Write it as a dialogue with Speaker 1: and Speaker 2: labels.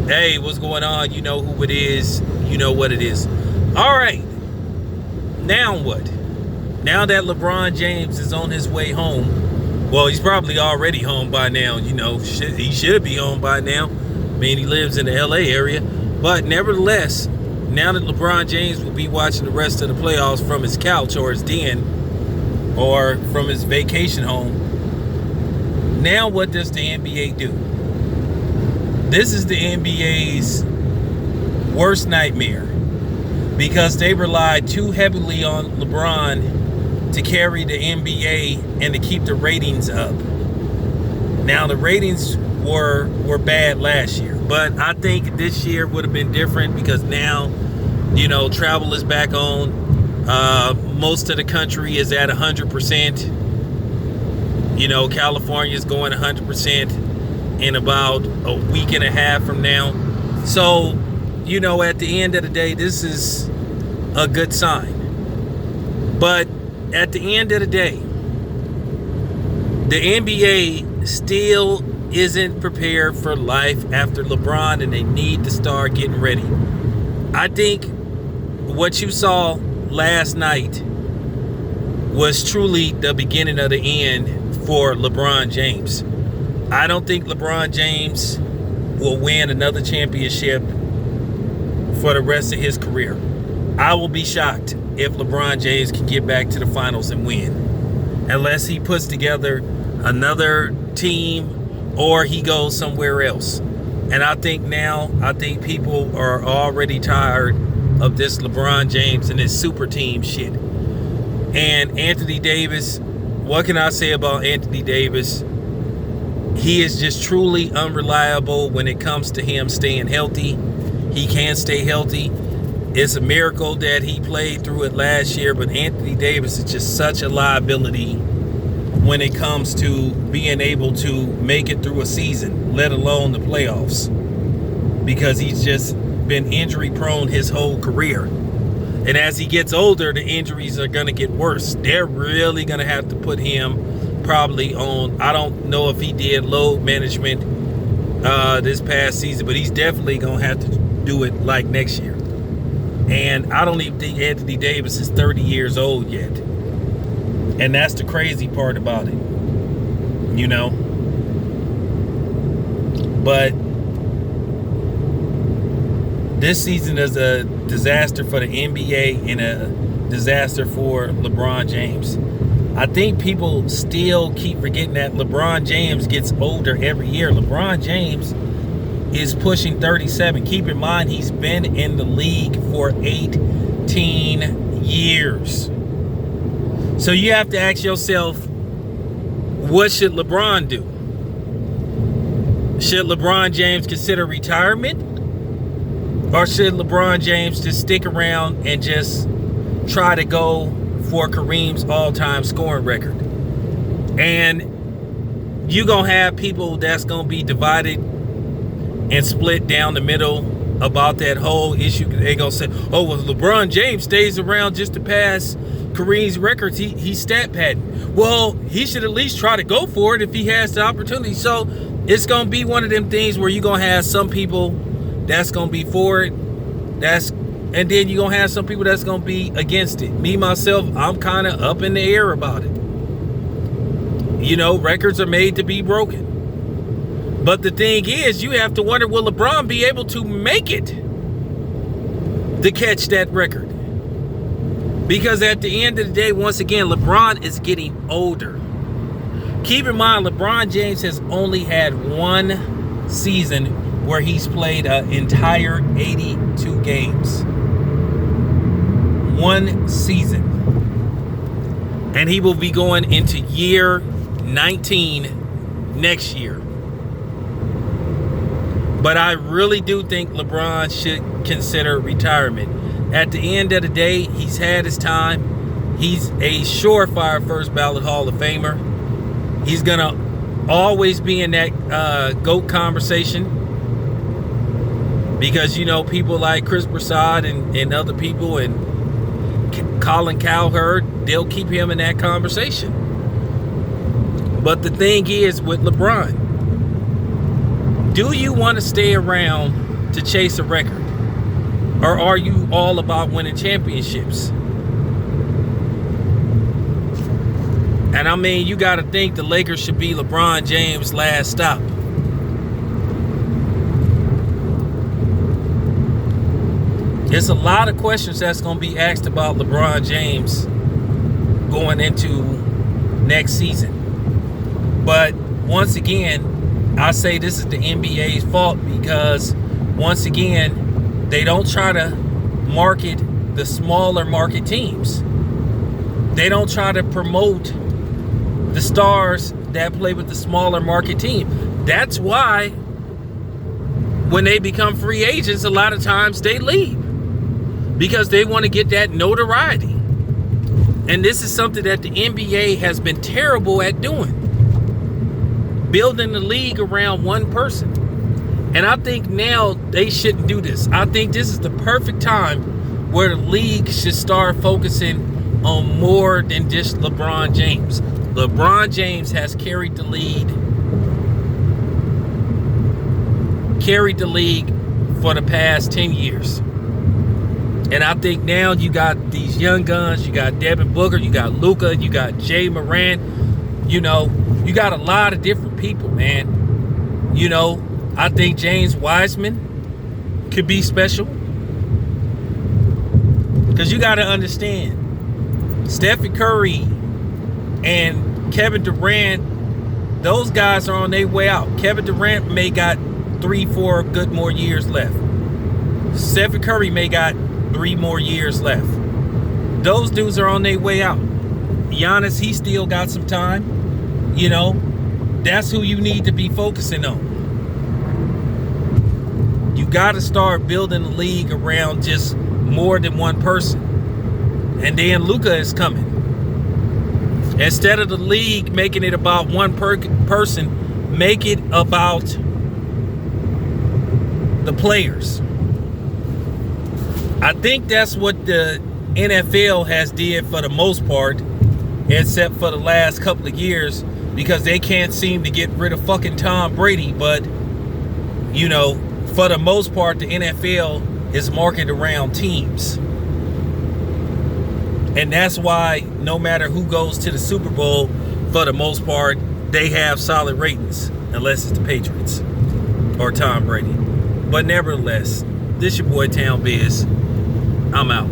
Speaker 1: Hey, what's going on? You know who it is. You know what it is. All right. Now what? Now that LeBron James is on his way home, well, he's probably already home by now. He should be home by now. I mean, he lives in the LA area. But nevertheless, now that LeBron James will be watching the rest of the playoffs from his couch or his den or from his vacation home, now what does the NBA do? This is the NBA's worst nightmare because they relied too heavily on LeBron to carry the NBA and to keep the ratings up. Now, the ratings were bad last year, but I think this year would have been different because now, travel is back on. Most of the country is at 100%. California is going 100%. In about a week and a half from now. So, at the end of the day, this is a good sign. But at the end of the day, the NBA still isn't prepared for life after LeBron, and they need to start getting ready. I think what you saw last night was truly the beginning of the end for LeBron James. I don't think LeBron James will win another championship for the rest of his career. I will be shocked if LeBron James can get back to the finals and win, unless he puts together another team or he goes somewhere else. And I think people are already tired of this LeBron James and his super team shit. And Anthony Davis, what can I say about Anthony Davis? He is just truly unreliable when it comes to him staying healthy. He can't stay healthy. It's a miracle that he played through it last year, but Anthony Davis is just such a liability when it comes to being able to make it through a season, let alone the playoffs, because he's just been injury prone his whole career. And as he gets older, the injuries are going to get worse. They're really going to have to put him probably on, I don't know if he did load management this past season, but he's definitely going to have to do it like next year. And I don't even think Anthony Davis is 30 years old yet. And that's the crazy part about it. But this season is a disaster for the NBA and a disaster for LeBron James. I think people still keep forgetting that LeBron James gets older every year. LeBron James is pushing 37. Keep in mind, he's been in the league for 18 years. So you have to ask yourself, what should LeBron do? Should LeBron James consider retirement? Or should LeBron James just stick around and just try to go for Kareem's all-time scoring record? And you're going to have people that's going to be divided and split down the middle about that whole issue. They're going to say, oh, well, LeBron James stays around just to pass Kareem's records. He's stat padding. Well, he should at least try to go for it if he has the opportunity. So it's going to be one of them things where you're going to have some people that's going to be for it. And then you're going to have some people that's going to be against it. Me, myself, I'm kind of up in the air about it. Records are made to be broken. But the thing is, you have to wonder, will LeBron be able to make it to catch that record? Because at the end of the day, once again, LeBron is getting older. Keep in mind, LeBron James has only had one season where he's played an entire 82 games. One season. And he will be going into year 19 next year. But I really do think LeBron should consider retirement. At the end of the day, he's had his time. He's a surefire first ballot Hall of Famer. He's going to always be in that GOAT conversation. Because, people like Chris Broussard and other people and Colin Cowherd, they'll keep him in that conversation. But the thing is with LeBron, do you want to stay around to chase a record? Or are you all about winning championships? And I mean, you got to think the Lakers should be LeBron James' last stop. There's a lot of questions that's going to be asked about LeBron James going into next season. But once again, I say this is the NBA's fault because, once again, they don't try to market the smaller market teams. They don't try to promote the stars that play with the smaller market team. That's why when they become free agents, a lot of times they leave because they want to get that notoriety. And this is something that the NBA has been terrible at doing. Building the league around one person. And I think now they shouldn't do this. I think this is the perfect time where the league should start focusing on more than just LeBron James. LeBron James has carried the league for the past 10 years. And I think now you got these young guns. You got Devin Booker. You got Luka. You got Jay Morant. You know, you got a lot of different people, man. You know, I think James Wiseman could be special. Because you got to understand, Stephen Curry and Kevin Durant, those guys are on their way out. Kevin Durant may got 3-4 good more years left. Stephen Curry may got 3 more years left. Those dudes are on their way out. Giannis, he still got some time. You know, that's who you need to be focusing on. You got to start building the league around just more than one person. And then Luka is coming. Instead of the league making it about one person, make it about the players. I think that's what the NFL has did for the most part, except for the last couple of years, because they can't seem to get rid of fucking Tom Brady. But, you know, for the most part, the NFL is marketed around teams. And that's why no matter who goes to the Super Bowl, for the most part, they have solid ratings, unless it's the Patriots or Tom Brady. But nevertheless, this your boy Town Biz. I'm out.